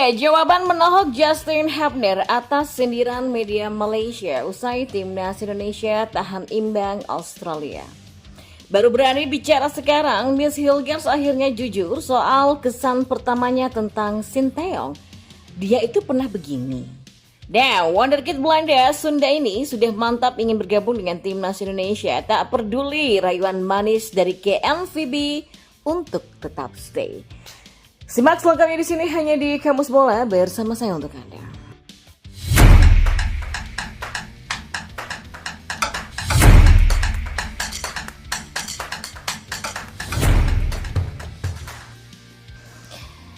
Ya, jawaban menohok Justin Hubner atas sindiran media Malaysia usai timnas Indonesia tahan imbang Australia. Baru berani bicara sekarang, Miss Hilgers akhirnya jujur soal kesan pertamanya tentang Sinteyong. Dia itu pernah begini. Nah, wonderkid Belanda Sunda ini sudah mantap ingin bergabung dengan timnas Indonesia. Tak peduli rayuan manis dari KNVB untuk tetap stay. Simak selengkapnya di sini hanya di Kamus Bola bersama saya untuk Anda.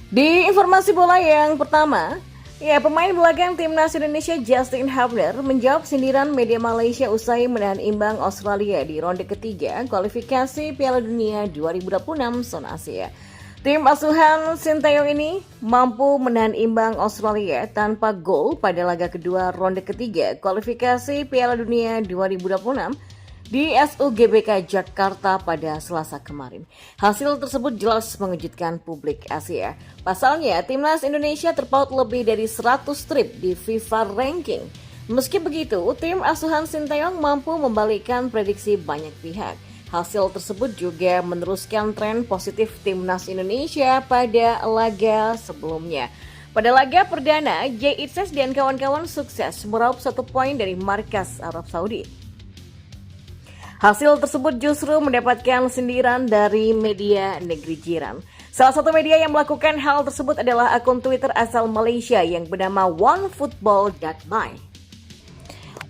Di informasi bola yang pertama, pemain belakang timnas Indonesia Justin Hubner menjawab sindiran media Malaysia usai menahan imbang Australia di ronde ketiga kualifikasi Piala Dunia 2026 zona Asia. Tim asuhan Sinteyong ini mampu menahan imbang Australia tanpa gol pada laga kedua ronde ketiga kualifikasi Piala Dunia 2026 di SUGBK Jakarta pada Selasa kemarin. Hasil tersebut jelas mengejutkan publik Asia. Pasalnya, timnas Indonesia terpaut lebih dari 100 strip di FIFA ranking. Meski begitu, tim asuhan Sinteyong mampu membalikkan prediksi banyak pihak. Hasil tersebut juga meneruskan tren positif timnas Indonesia pada laga sebelumnya. Pada laga perdana, Jay Itzes dan kawan-kawan sukses meraup 1 poin dari markas Arab Saudi. Hasil tersebut justru mendapatkan sindiran dari media negeri jiran. Salah satu media yang melakukan hal tersebut adalah akun Twitter asal Malaysia yang bernama onefootball.my.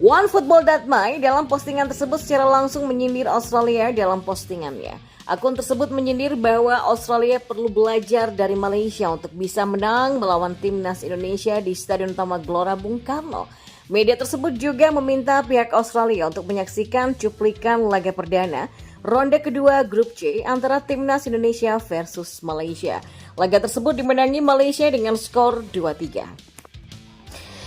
Onefootball.my dalam postingan tersebut secara langsung menyindir Australia dalam postingannya. Akun tersebut menyindir bahwa Australia perlu belajar dari Malaysia untuk bisa menang melawan timnas Indonesia di Stadion Utama Gelora Bung Karno. Media tersebut juga meminta pihak Australia untuk menyaksikan cuplikan laga perdana ronde kedua grup C antara timnas Indonesia versus Malaysia. Laga tersebut dimenangi Malaysia dengan skor 2-3.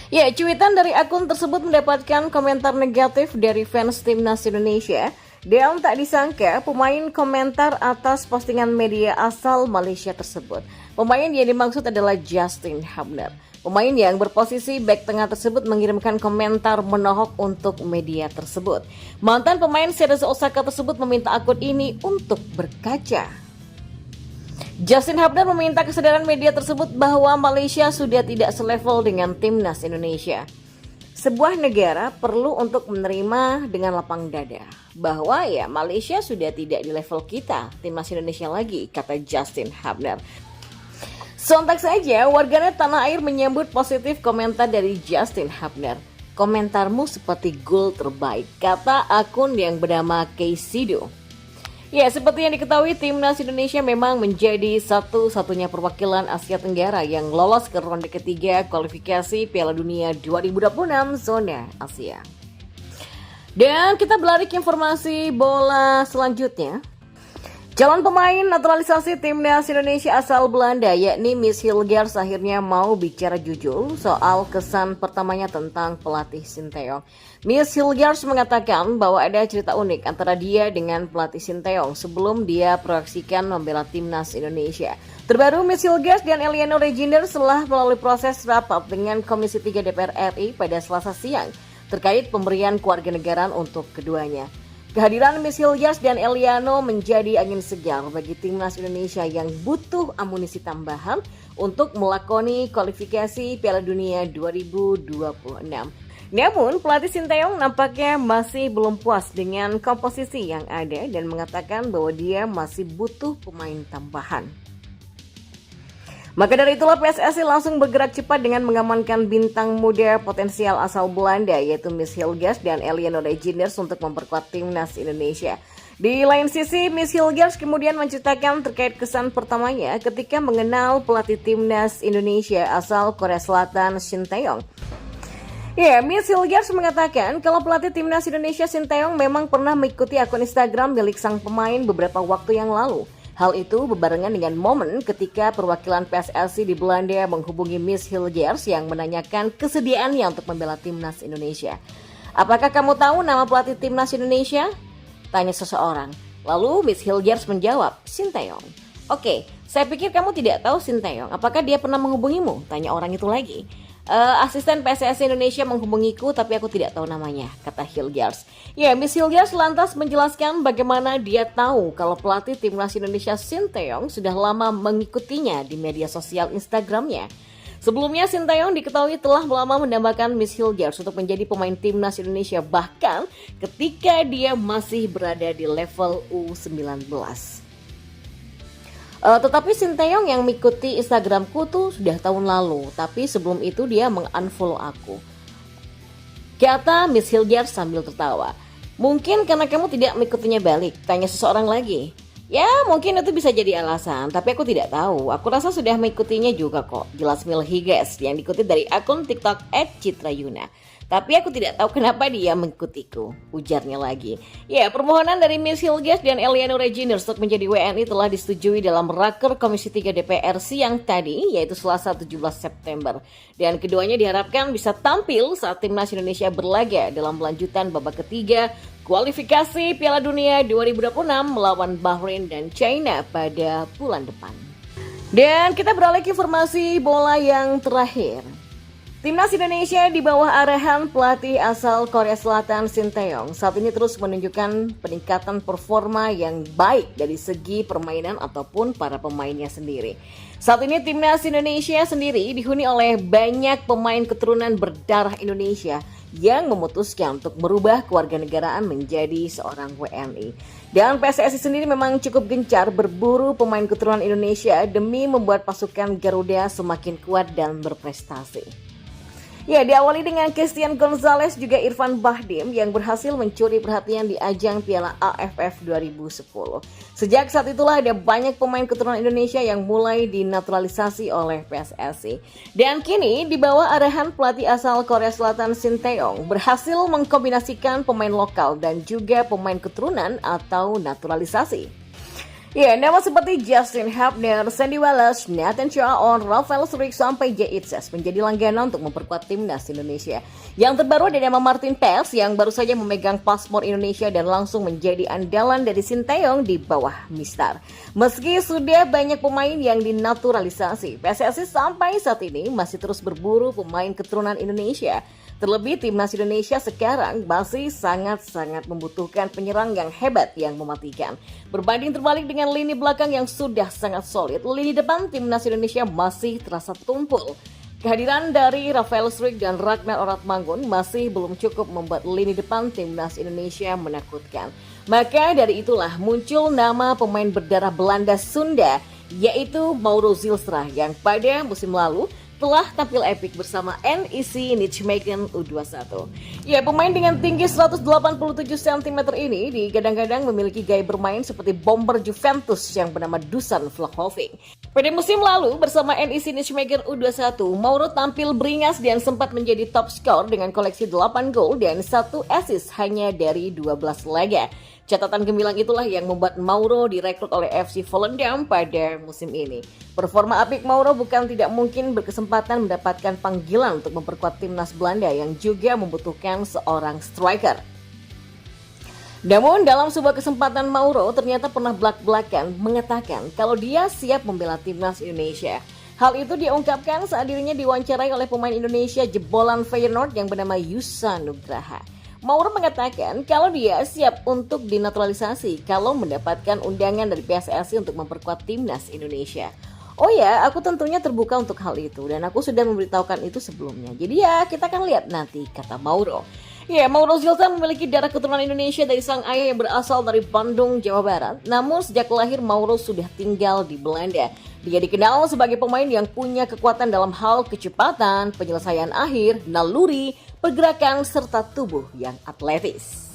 Cuitan dari akun tersebut mendapatkan komentar negatif dari fans timnas Indonesia. Dan tak disangka, pemain komentar atas postingan media asal Malaysia tersebut. Pemain yang dimaksud adalah Justin Hubner. Pemain yang berposisi bek tengah tersebut mengirimkan komentar menohok untuk media tersebut. Mantan pemain Cerezo Osaka tersebut meminta akun ini untuk berkaca. Justin Hubner meminta kesadaran media tersebut bahwa Malaysia sudah tidak selevel dengan timnas Indonesia. Sebuah negara perlu untuk menerima dengan lapang dada bahwa Malaysia sudah tidak di level kita, timnas Indonesia lagi, kata Justin Hubner. Sontak saja warganet tanah air menyambut positif komentar dari Justin Hubner. Komentarmu seperti gol terbaik, kata akun yang bernama Kaysido. Seperti yang diketahui, timnas Indonesia memang menjadi satu-satunya perwakilan Asia Tenggara yang lolos ke ronde ketiga kualifikasi Piala Dunia 2026 zona Asia. Dan kita beralih ke informasi bola selanjutnya. Calon pemain naturalisasi timnas Indonesia asal Belanda yakni Miss Hilgers akhirnya mau bicara jujur soal kesan pertamanya tentang pelatih Sinteyong. Miss Hilgers mengatakan bahwa ada cerita unik antara dia dengan pelatih Sinteyong sebelum dia proyeksikan membela timnas Indonesia. Terbaru, Miss Hilgers dan Eliano Reginder setelah melalui proses rapat dengan Komisi 3 DPR RI pada Selasa siang terkait pemberian kewarganegaraan untuk keduanya. Kehadiran Miss Hilgers dan Eliano menjadi angin segar bagi timnas Indonesia yang butuh amunisi tambahan untuk melakoni kualifikasi Piala Dunia 2026. Namun, pelatih Sinteyong nampaknya masih belum puas dengan komposisi yang ada dan mengatakan bahwa dia masih butuh pemain tambahan. Maka dari itulah PSSI langsung bergerak cepat dengan mengamankan bintang muda potensial asal Belanda yaitu Miss Hilgers dan Eliano Reginder untuk memperkuat timnas Indonesia. Di lain sisi, Miss Hilgers kemudian menceritakan terkait kesan pertamanya ketika mengenal pelatih timnas Indonesia asal Korea Selatan Sinteyong. Miss Hilgers mengatakan kalau pelatih timnas Indonesia Sinteyong memang pernah mengikuti akun Instagram milik sang pemain beberapa waktu yang lalu. Hal itu berbarengan dengan momen ketika perwakilan PSSI di Belanda menghubungi Miss Hilgers yang menanyakan kesediaannya untuk membela timnas Indonesia. Apakah kamu tahu nama pelatih timnas Indonesia? Tanya seseorang. Lalu Miss Hilgers menjawab, Sinteyong. Oke, Saya pikir kamu tidak tahu Sinteyong. Apakah dia pernah menghubungimu? Tanya orang itu lagi. Asisten PSSI Indonesia menghubungiku tapi aku tidak tahu namanya, kata Hilgers. Ya, Miss Hilgers lantas menjelaskan bagaimana dia tahu kalau pelatih timnas Indonesia Sinteyong sudah lama mengikutinya di media sosial Instagramnya. Sebelumnya Sinteyong diketahui telah lama mendambakan Miss Hilgers untuk menjadi pemain timnas Indonesia bahkan ketika dia masih berada di level U19. Tetapi Sinteyong yang mengikuti Instagramku tuh sudah tahun lalu, tapi sebelum itu dia meng-unfollow aku, kata Miss Hilgers sambil tertawa. Mungkin karena kamu tidak mengikutinya balik, tanya seseorang lagi. Ya mungkin itu bisa jadi alasan, tapi aku tidak tahu. Aku rasa sudah mengikutinya juga kok, jelas Miss Hilgers yang diikuti dari akun TikTok @citrayuna. Tapi aku tidak tahu kenapa dia mengikutiku, ujarnya lagi. Ya, permohonan dari Miss Hilgers dan Eliano Reginers untuk menjadi WNI telah disetujui dalam Raker Komisi 3 DPR siang tadi, yaitu Selasa 17 September. Dan keduanya diharapkan bisa tampil saat timnas Indonesia berlaga dalam lanjutan babak ketiga kualifikasi Piala Dunia 2026 melawan Bahrain dan China pada bulan depan. Dan kita beralih ke informasi bola yang terakhir. Timnas Indonesia di bawah arahan pelatih asal Korea Selatan Sinteyong saat ini terus menunjukkan peningkatan performa yang baik dari segi permainan ataupun para pemainnya sendiri. Saat ini Timnas Indonesia sendiri dihuni oleh banyak pemain keturunan berdarah Indonesia yang memutuskan untuk merubah kewarganegaraan menjadi seorang WNI. Dan PSSI sendiri memang cukup gencar berburu pemain keturunan Indonesia demi membuat pasukan Garuda semakin kuat dan berprestasi. Ya, diawali dengan Christian Gonzalez juga Irfan Bahdim yang berhasil mencuri perhatian di ajang Piala AFF 2010. Sejak saat itulah ada banyak pemain keturunan Indonesia yang mulai dinaturalisasi oleh PSSI. Dan kini di bawah arahan pelatih asal Korea Selatan Sinteyong berhasil mengkombinasikan pemain lokal dan juga pemain keturunan atau naturalisasi. Ya, nama seperti Justin Hapner, Sandy Wallace, Nathan Chaon, Rafael Struijk sampai Jay Itzes menjadi langganan untuk memperkuat timnas Indonesia. Yang terbaru ada nama Martin Paes yang baru saja memegang paspor Indonesia dan langsung menjadi andalan dari Sinteyong di bawah Mistar. Meski sudah banyak pemain yang dinaturalisasi, PSSI sampai saat ini masih terus berburu pemain keturunan Indonesia. Terlebih timnas Indonesia sekarang masih sangat-sangat membutuhkan penyerang yang hebat yang mematikan. Berbanding terbalik dengan lini belakang yang sudah sangat solid, lini depan timnas Indonesia masih terasa tumpul. Kehadiran dari Rafael Struijk dan Ragnar Oratmangun masih belum cukup membuat lini depan timnas Indonesia menakutkan. Maka dari itulah muncul nama pemain berdarah Belanda Sunda, yaitu Mauro Zilstra yang pada musim lalu telah tampil epik bersama NEC Nijmegen U21. Ya, pemain dengan tinggi 187 cm ini digadang-gadang memiliki gaya bermain seperti bomber Juventus yang bernama Dusan Vlahovic. Pada musim lalu bersama NEC Nijmegen U21, Mauro tampil beringas dan sempat menjadi top skor dengan koleksi 8 gol dan 1 assist hanya dari 12 laga. Catatan gemilang itulah yang membuat Mauro direkrut oleh FC Volendam pada musim ini. Performa apik Mauro bukan tidak mungkin berkesempatan mendapatkan panggilan untuk memperkuat timnas Belanda yang juga membutuhkan seorang striker. Namun dalam sebuah kesempatan Mauro ternyata pernah belak-belakan mengatakan kalau dia siap membela timnas Indonesia. Hal itu diungkapkan saat dirinya diwawancarai oleh pemain Indonesia jebolan Feyenoord yang bernama Yusa Nugraha. Mauro mengatakan kalau dia siap untuk dinaturalisasi kalau mendapatkan undangan dari PSSI untuk memperkuat timnas Indonesia. Oh ya, aku tentunya terbuka untuk hal itu dan aku sudah memberitahukan itu sebelumnya. Jadi ya, kita akan lihat nanti, kata Mauro. Ya, Mauro Zilstra memiliki darah keturunan Indonesia dari sang ayah yang berasal dari Bandung, Jawa Barat. Namun sejak lahir Mauro sudah tinggal di Belanda. Dia dikenal sebagai pemain yang punya kekuatan dalam hal kecepatan, penyelesaian akhir, naluri, pergerakan, serta tubuh yang atletis.